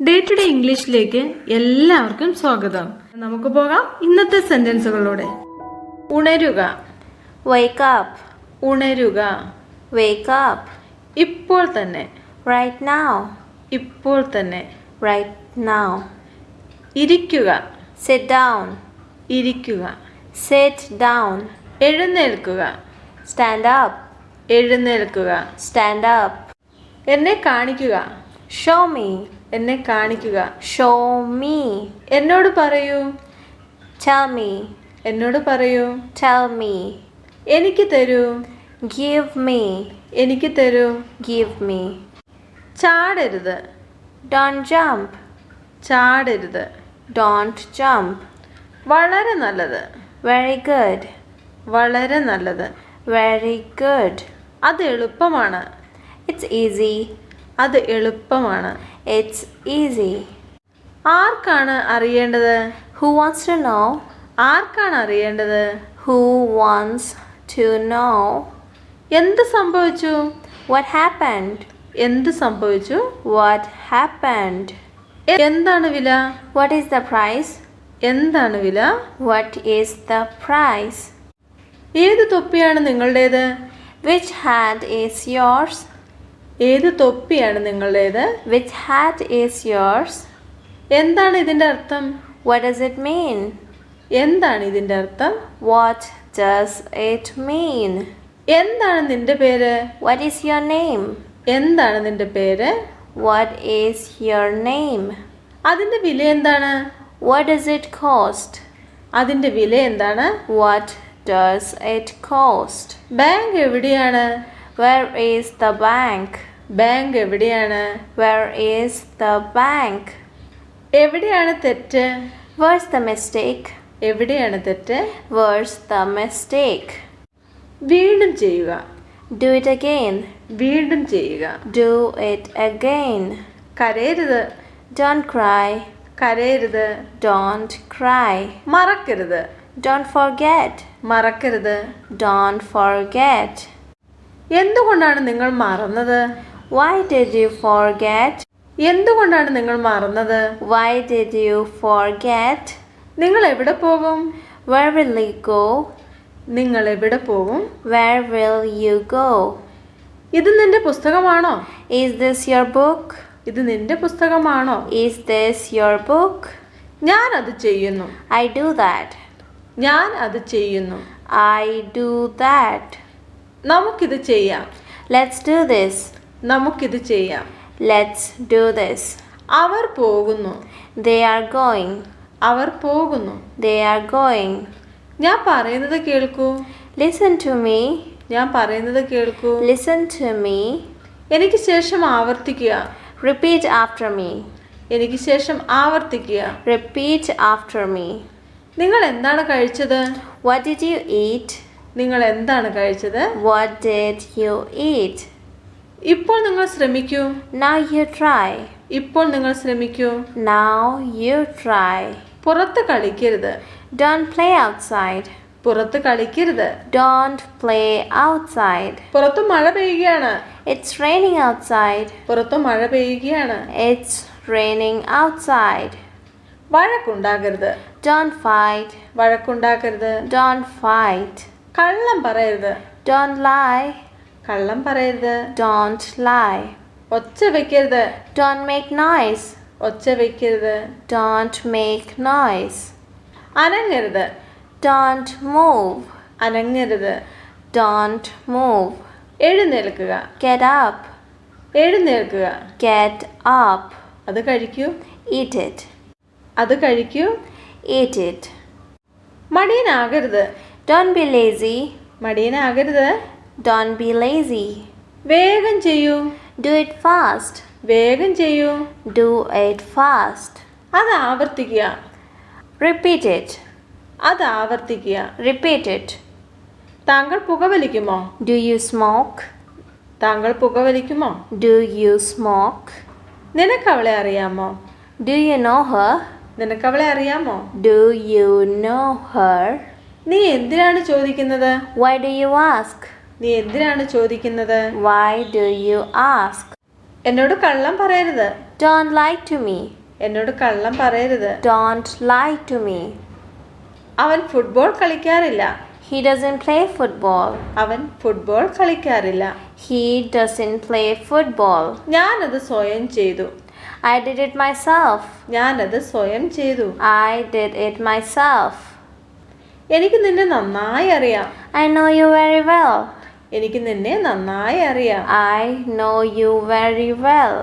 Day to day ഇംഗ്ലീഷിലേക്ക് എല്ലാവർക്കും സ്വാഗതം. നമുക്ക് പോകാം ഇന്നത്തെ സെന്റൻസുകളോടെ. ഉണരുക, wake up, ഉണരുക. wake up, ഇപ്പോൾ തന്നെ, right now, ഇപ്പോൾ തന്നെ. right now. ഇരിക്കുക, Sit down, ഇരിക്കുക. sit down. എഴുന്നേൽക്കുക, Stand up, എഴുന്നേൽക്കുക. stand up. എന്നെ കാണിക്കുക, Show me, എന്നെ കാണിക്കുക. show me. എന്നോട് പറയൂ, Tell me, എന്നോട് പറയൂ. tell me. എനിക്ക് തരൂ, Give me, എനിക്ക് തരൂ. give me. ചാടരുത്, Don't jump, ചാടരുത്. don't jump. വളരെ നല്ലത്, Very good, വളരെ നല്ലത്. very good. അത് എളുപ്പമാണ്, It's easy, അത് എളുപ്പമാണ്. it's easy. ആർക്കാണ് അറിയേണ്ടത്, Who wants to know? ആർക്കാണ് അറിയേണ്ടത്. Who wants to know? എന്ത് സംഭവിച്ചു, What happened? എന്ത് സംഭവിച്ചു. What happened? എന്താണ് വില, What is the price? എന്താണ് വില. What is the price? ഏത് തൊപ്പിയാണ് നിങ്ങളുടേത്, Which hat is yours? ഏത് തൊപ്പിയാണ് നിങ്ങളുടേത്. Which hat is yours? എന്താണ് ഇതിന്റെ അർത്ഥം, What does it mean? എന്താണ് ഇതിന്റെ അർത്ഥം. What does it mean? എന്താണ് നിന്റെ പേര്, What is your name? എന്താണ് നിന്റെ പേര്. What is your name? അതിന്റെ വില എന്താണ്, What does it cost? അതിന്റെ വില എന്താണ്. What does it cost? Bank എവിടെയാണ്, Where is the bank? Bank എവിടെയാണ്. Where is the bank? എവിടെയാണ് തെറ്റ്, Where's the mistake? എവിടെയാണ് തെറ്റ്. Where's the mistake? വീണ്ടും ചെയ്യുക, Do it again. വീണ്ടും ചെയ്യുക. Do it again. കരയരുത്, Don't cry. കരയരുത്. Don't cry. മറക്കരുത്, Don't forget. മറക്കരുത്. Don't forget. എന്തുകൊണ്ടാണ് നിങ്ങൾ മറന്നത്, Why did you forget? എന്തുകൊണ്ടാണ് നിങ്ങൾ മറന്നത്. Why did you forget? നിങ്ങൾ എവിടെ പോകും, Where will you go? നിങ്ങൾ എവിടെ പോകും. Where will you go? ഇത് നിന്റെ പുസ്തകമാണോ, Is this your book? ഇത് നിന്റെ പുസ്തകമാണോ. Is this your book? ഞാൻ അത് ചെയ്യുന്നു, I do that. ഞാൻ അത് ചെയ്യുന്നു. I do that. നമുക്കിത് ചെയ്യാം, Let's do this. നമുക്കിത് ചെയ്യാം. Let's do this. അവർ പോകുന്നു, They are going. അവർ പോകുന്നു. They are going. ഞാൻ പറയുന്നത് കേൾക്കൂ, Listen to me. ഞാൻ പറയുന്നത് കേൾക്കൂ. Listen to me. എനിക്ക് ശേഷം ആവർത്തിക്കുക, Repeat after me. എനിക്ക് ശേഷം ആവർത്തിക്കുക. Repeat after me. നിങ്ങൾ എന്താണ് കഴിച്ചത്, What did you eat? നിങ്ങൾ എന്താണ് കഴിച്ചത്. What did you eat? ഇപ്പോൾ നിങ്ങൾ ശ്രമിക്കൂ, Now you try. ഇപ്പോൾ നിങ്ങൾ ശ്രമിക്കൂ. Now you try. പുറത്ത് കളിക്കരുത്, Don't play outside. പുറത്ത് കളിക്കരുത്. Don't play outside. പുറത്ത് മഴ പെയ്യുകയാണ്, It's raining outside. പുറത്ത് മഴ പെയ്യുകയാണ്. It's raining outside. വഴക്കുണ്ടാക്കരുത്, Don't fight. വഴക്കുണ്ടാക്കരുത്. Don't fight. കള്ളം പറയരുത്, Don't lie. കള്ളം പറയരുത്. Don't lie. ഒച്ച വെക്കരുത്, Don't make noise. ഒച്ച വെക്കരുത്. Don't make noise. അനങ്ങരുത്, Don't move. അനങ്ങരുത്. Don't move. എഴുന്നേൽക്കുക, Get up. എഴുന്നേൽക്കുക. Get up. അത് കഴിക്കൂ, Eat it. അത് കഴിക്കൂ. Eat it. മടിയനാകരുത്, Don't be lazy. മടിയനാകരുത്. Don't be lazy. വേഗം ചെയ്യൂ, Do it fast. വേഗം ചെയ്യൂ. Do it fast. അത് ആവർത്തിക്കുക, Repeat it. അത് ആവർത്തിക്കുക. Repeat it. താങ്കൾ പുകവലിക്കുമോ, Do you smoke? താങ്കൾ പുകവലിക്കുമോ. Do you smoke? നിനക്ക് അവളെ അറിയാമോ, Do you know her? നിനക്ക് അവളെ അറിയാമോ. Do you know her? നീ എന്തിനാണ് ചോദിക്കുന്നത്, Why do you ask? നീ എന്തിനാണ് ചോദിക്കുന്നത്. Why do you ask? എന്നോട് കള്ളം പറയരുത്. Don't lie to me. എന്നോട് കള്ളം പറയരുത്. Don't lie to me. അവൻ ഫുട്ബോൾ കളിക്കാറില്ല. He doesn't play football. അവൻ ഫുട്ബോൾ കളിക്കാറില്ല. He doesn't play football. ഞാനത് സ്വയം ചെയ്തു. I did it myself. ഞാനത് സ്വയം ചെയ്തു. I did it myself. എനിക്ക് നിന്നെ നന്നായി അറിയാം. I know you very well. എനിക്ക് നിന്നെ നന്നായി അറിയാം. I know you very well.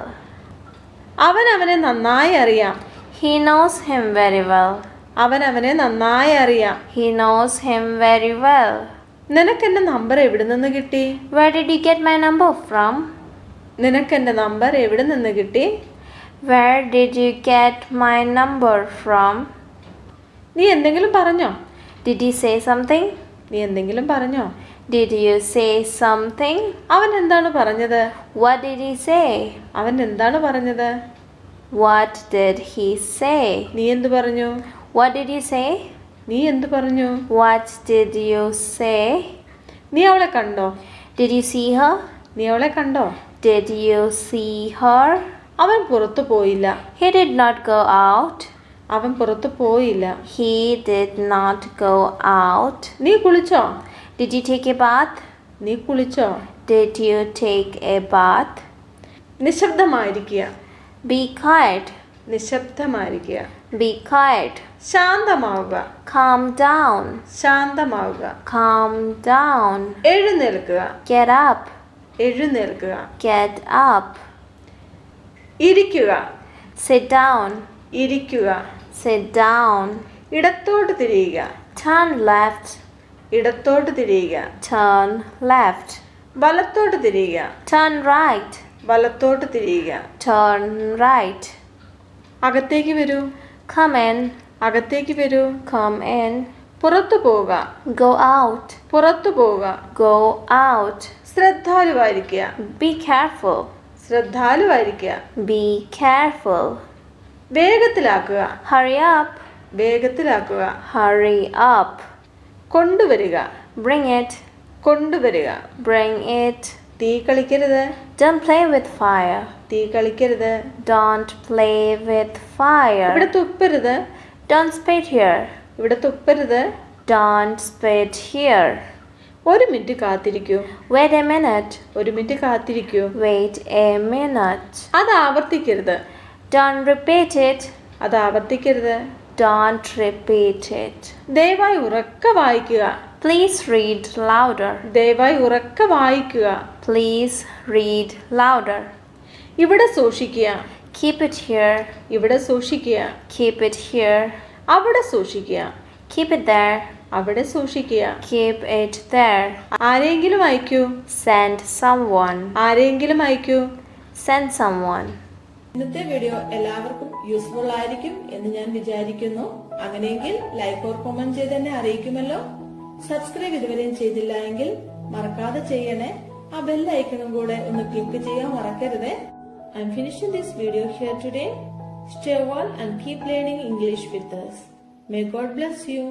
അവൻ അവനെ നന്നായി അറിയാം. He knows him very well. അവൻ അവനെ നന്നായി അറിയാം. He knows him very well. നിനക്കെന്റെ നമ്പർ എവിടെ നിന്ന് കിട്ടി? Where did you get my number from? നിനക്കെന്റെ നമ്പർ എവിടെ നിന്ന് കിട്ടി? Where did you get my number from? നീ എന്തെങ്കിലും പറഞ്ഞോ? Did he say something? നീ എന്തെങ്കിലും പറഞ്ഞോ? Did you say something? അവൻ എന്താണ് പറഞ്ഞത്? What did he say? അവൻ എന്താണ് പറഞ്ഞത്? What did he say? നീ എന്തു പറഞ്ഞു? What did you say? നീ എന്തു പറഞ്ഞു? What did you say? നീ അവളെ കണ്ടോ? Did you see her? നീ അവളെ കണ്ടോ? Did you see her? അവൻ പുറത്തു പോയില്ല. He did not go out. അവൻ പുറത്തു പോയില്ല. He did not go out. നീ കുളിച്ചോ? Did you take a bath? നീ കുളിച്ചോ? Did you take a bath? നിശബ്ദമായിരിക്കുക. Be quiet. നിശബ്ദമായിരിക്കുക. Be quiet. ശാന്തമാവുക. Calm down. ശാന്തമാവുക. Calm down. എഴുന്നേൽക്കുക. Get up. എഴുന്നേൽക്കുക. Get up. ഇരിക്കുക. Sit down. ഇരിക്കുക. Sit down. ഇടത്തോട്ട് തിരിയുക. Turn left. ഇടത്തോട്ട് തിരിയുക. Turn left. വലത്തോട്ട് തിരിയുക. Turn right. വലത്തോട്ട് തിരിയുക. Turn right. അകത്തേക്ക് വരൂ. Come in. അകത്തേക്ക് വരൂ. Come in. പുറത്തു പോവുക. Go out. പുറത്തു പോവുക. Go out. ശ്രദ്ധാലുവായിരിക്കുക. Be careful. ശ്രദ്ധാലുവായിരിക്കുക. Be careful. വേഗത്തിലാക്കുക. Hurry up. വേഗത്തിലാക്കുക. Hurry up. കൊണ്ടുവരിക. Bring it. കൊണ്ടുവരിക. Bring it. തീ കളിക്കരുത്. Don't play with fire. തീ കളിക്കരുത്. Don't play with fire. ഇവിടെ തുപ്പരുത്. Don't spit here. ഇവിടെ തുപ്പരുത്. Don't spit here. ഒരു മിനിറ്റ് കാത്തിരിക്കൂ. Wait a minute. ഒരു മിനിറ്റ് കാത്തിരിക്കൂ. Wait a minute. അത് ആവർത്തിക്കരുത്. Don't repeat it. അത് ആവർത്തിക്കരുത്. Don't repeat it. ദയവായി ഉറക്കെ വായിക്കുക. Please read louder. ദയവായി ഉറക്കെ വായിക്കുക. Please read louder. ഇവിടെ സൂക്ഷിക്കുക. Keep it here. ഇവിടെ സൂക്ഷിക്കുക. Keep it here. അവിടെ സൂക്ഷിക്കുക. Keep it there. അവിടെ സൂക്ഷിക്കുക. Keep it there. ആരെങ്കിലും അയക്കൂ. Send someone. ആരെങ്കിലും അയക്കൂ. Send someone. ഇന്നത്തെ വീഡിയോ എല്ലാവർക്കും യൂസ്ഫുൾ ആയിരിക്കും എന്ന് ഞാൻ വിചാരിക്കുന്നു. അങ്ങനെയെങ്കിൽ ലൈക്ക് ഓർ കമന്റ് ചെയ്ത് എന്നെ അറിയിക്കുമല്ലോ. സബ്സ്ക്രൈബ് ഇതുവരെയും ചെയ്തില്ല എങ്കിൽ മറക്കാതെ ചെയ്യണേ. ആ ബെൽ ഐക്കണും കൂടെ ഒന്ന് ക്ലിക്ക് ചെയ്യാൻ മറക്കരുത്. I am finishing this video here today. Stay well and keep learning English with us. May God bless you.